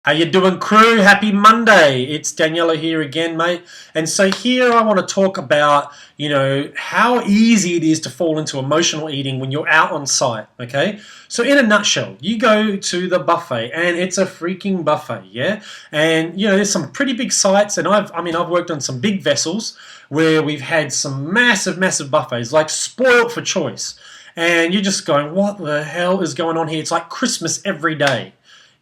How you doing, crew? Happy Monday. It's Daniela here again, mate. And so here I want to talk about, how easy it is to fall into emotional eating when you're out on site, okay? So in a nutshell, you go to the buffet and it's a freaking buffet, yeah? And, there's some pretty big sites, and I've worked on some big vessels where we've had some massive, massive buffets, like spoiled for choice. And you're just going, what the hell is going on here? It's like Christmas every day.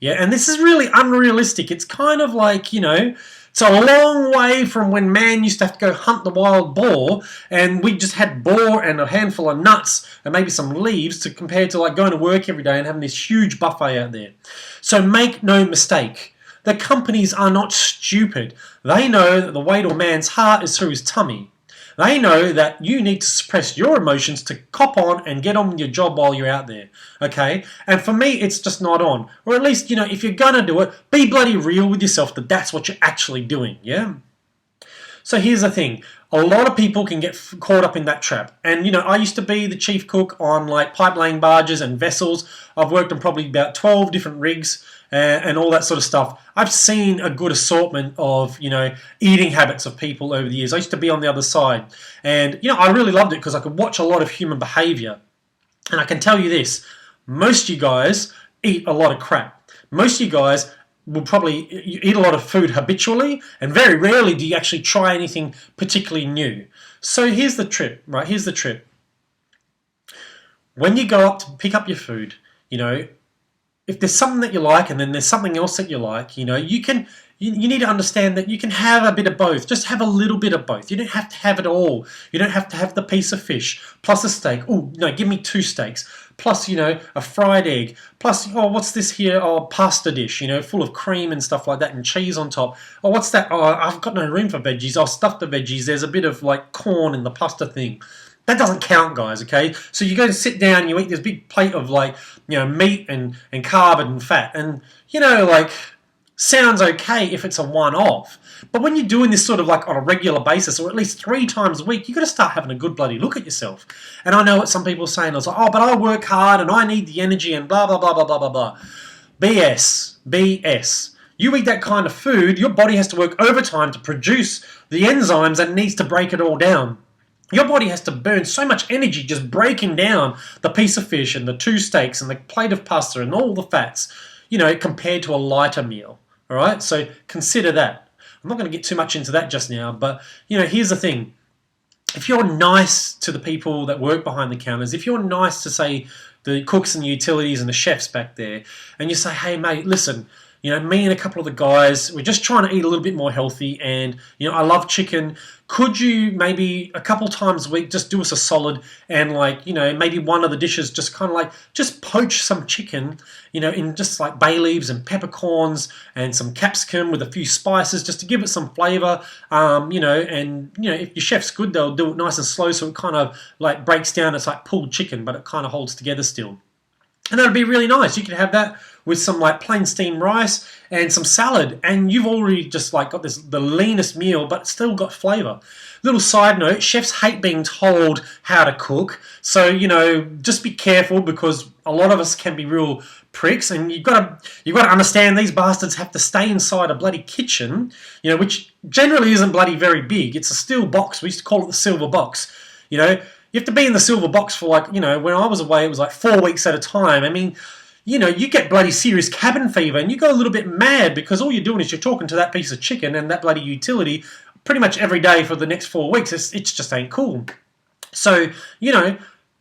Yeah, and this is really unrealistic. It's kind of like, it's a long way from when man used to have to go hunt the wild boar, and we just had boar and a handful of nuts and maybe some leaves to compare to like going to work every day and having this huge buffet out there. So make no mistake, the companies are not stupid. They know that the way to a man's heart is through his tummy. They know that you need to suppress your emotions to cop on and get on with your job while you're out there, okay? And for me, it's just not on. Or at least, if you're going to do it, be bloody real with yourself that that's what you're actually doing, yeah? So here's the thing. A lot of people can get caught up in that trap. And, I used to be the chief cook on like pipe laying barges and vessels. I've worked on probably about 12 different rigs and all that sort of stuff. I've seen a good assortment of, eating habits of people over the years. I used to be on the other side. And, I really loved it because I could watch a lot of human behavior. And I can tell you this, most of you guys eat a lot of crap. Most of you guys will probably eat a lot of food habitually, and very rarely do you actually try anything particularly new. So here's the trip, right? Here's the trip. When you go up to pick up your food, if there's something that you like and then there's something else that you like, you need to understand that you can have a bit of both. Just have a little bit of both. You don't have to have it all. You don't have to have the piece of fish plus a steak. Oh, no, give me 2 steaks. Plus, a fried egg. Plus, what's this here? Oh, pasta dish, full of cream and stuff like that and cheese on top. Oh, what's that? Oh, I've got no room for veggies. I'll stuff the veggies. There's a bit of like corn in the pasta thing. That doesn't count, guys, okay? So you go and sit down and you eat this big plate of like, meat and carb and fat. And, sounds okay if it's a one-off. But when you're doing this sort of like on a regular basis, or at least 3 times a week, you've got to start having a good bloody look at yourself. And I know what some people are saying. I was like, but I work hard and I need the energy and blah, blah, blah, blah, blah, blah, blah. BS. BS. You eat that kind of food, your body has to work overtime to produce the enzymes that it needs to break it all down. Your body has to burn so much energy just breaking down the piece of fish and the 2 steaks and the plate of pasta and all the fats, compared to a lighter meal. All right, so consider that. I'm not going to get too much into that just now, but, here's the thing. If you're nice to the people that work behind the counters, if you're nice to, say, the cooks and the utilities and the chefs back there, and you say, hey, mate, listen, me and a couple of the guys, we're just trying to eat a little bit more healthy, and, I love chicken. Could you maybe a couple times a week just do us a solid and maybe one of the dishes just kind of just poach some chicken, in just like bay leaves and peppercorns and some capsicum with a few spices just to give it some flavor, and, if your chef's good, they'll do it nice and slow so it kind of like breaks down. It's like pulled chicken, but it kind of holds together still. And that'd be really nice. You could have that with some like plain steamed rice and some salad, and you've already just like got the leanest meal, but still got flavour. Little side note: chefs hate being told how to cook, so just be careful because a lot of us can be real pricks, and you've got to understand these bastards have to stay inside a bloody kitchen, which generally isn't bloody very big. It's a steel box. We used to call it the silver box. You have to be in the silver box for when I was away, it was like 4 weeks at a time. I mean, you get bloody serious cabin fever and you go a little bit mad because all you're doing is you're talking to that piece of chicken and that bloody utility pretty much every day for the next 4 weeks. It just ain't cool. So,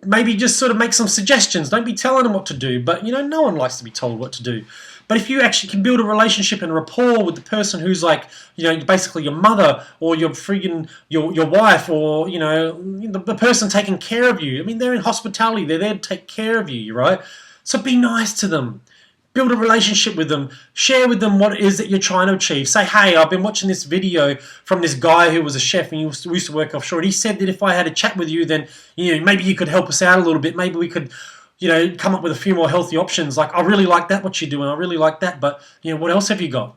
maybe just sort of make some suggestions. Don't be telling them what to do, but, no one likes to be told what to do. But if you actually can build a relationship and rapport with the person who's like, basically your mother or your friggin' your wife or, the person taking care of you. I mean, they're in hospitality. They're there to take care of you, right? So be nice to them. Build a relationship with them. Share with them what it is that you're trying to achieve. Say, hey, I've been watching this video from this guy who was a chef and he used to work offshore. And he said that if I had a chat with you, then, maybe you could help us out a little bit. Maybe we could come up with a few more healthy options. Like, I really like that, what you're doing. I really like that. But, what else have you got?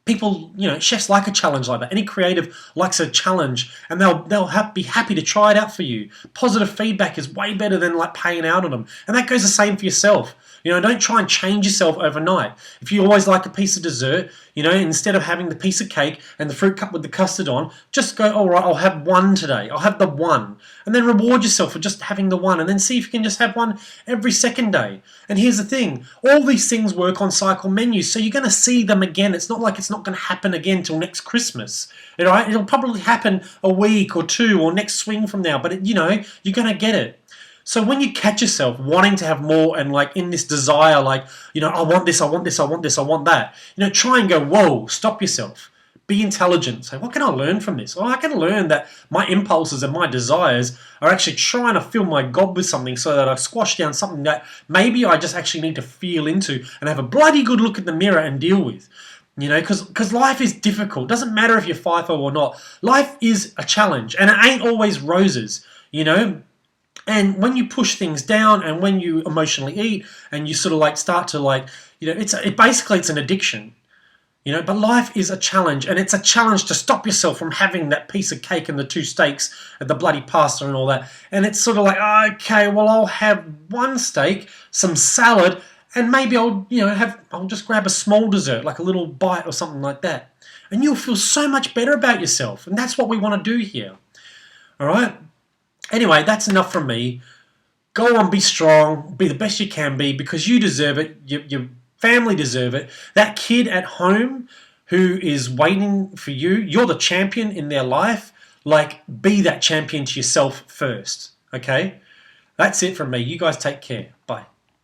People, chefs like a challenge like that. Any creative likes a challenge, and they'll be happy to try it out for you. Positive feedback is way better than like paying out on them. And that goes the same for yourself. You know, don't try and change yourself overnight. If you always like a piece of dessert, you know, instead of having the piece of cake and the fruit cup with the custard on, just go, all right, I'll have one today. I'll have the one. And then reward yourself for just having the one. And then see if you can just have one every second day. And here's the thing. All these things work on cycle menus. So you're going to see them again. It's not like it's not going to happen again till next Christmas. All right? It'll probably happen a week or two or next swing from now. But, you know, you're going to get it. So when you catch yourself wanting to have more and like in this desire, like, you know, I want this, I want this, I want this, I want that, you know, try and go, whoa, stop yourself. Be intelligent. Say, what can I learn from this? Well, I can learn that my impulses and my desires are actually trying to fill my gob with something so that I squash down something that maybe I just actually need to feel into and have a bloody good look in the mirror and deal with. You know, because life is difficult. Doesn't matter if you're FIFO or not. Life is a challenge and it ain't always roses, you know. And when you push things down and when you emotionally eat and you sort of like start to like, you know, basically it's an addiction, you know, but life is a challenge and it's a challenge to stop yourself from having that piece of cake and the 2 steaks and the bloody pasta and all that. And it's sort of like, okay, well, I'll have 1 steak, some salad, and maybe I'll just grab a small dessert, like a little bite or something like that. And you'll feel so much better about yourself. And that's what we want to do here. All right. Anyway, that's enough from me. Go on, be strong, be the best you can be because you deserve it. Your family deserve it. That kid at home who is waiting for you, you're the champion in their life. Like, be that champion to yourself first, okay? That's it from me. You guys take care. Bye.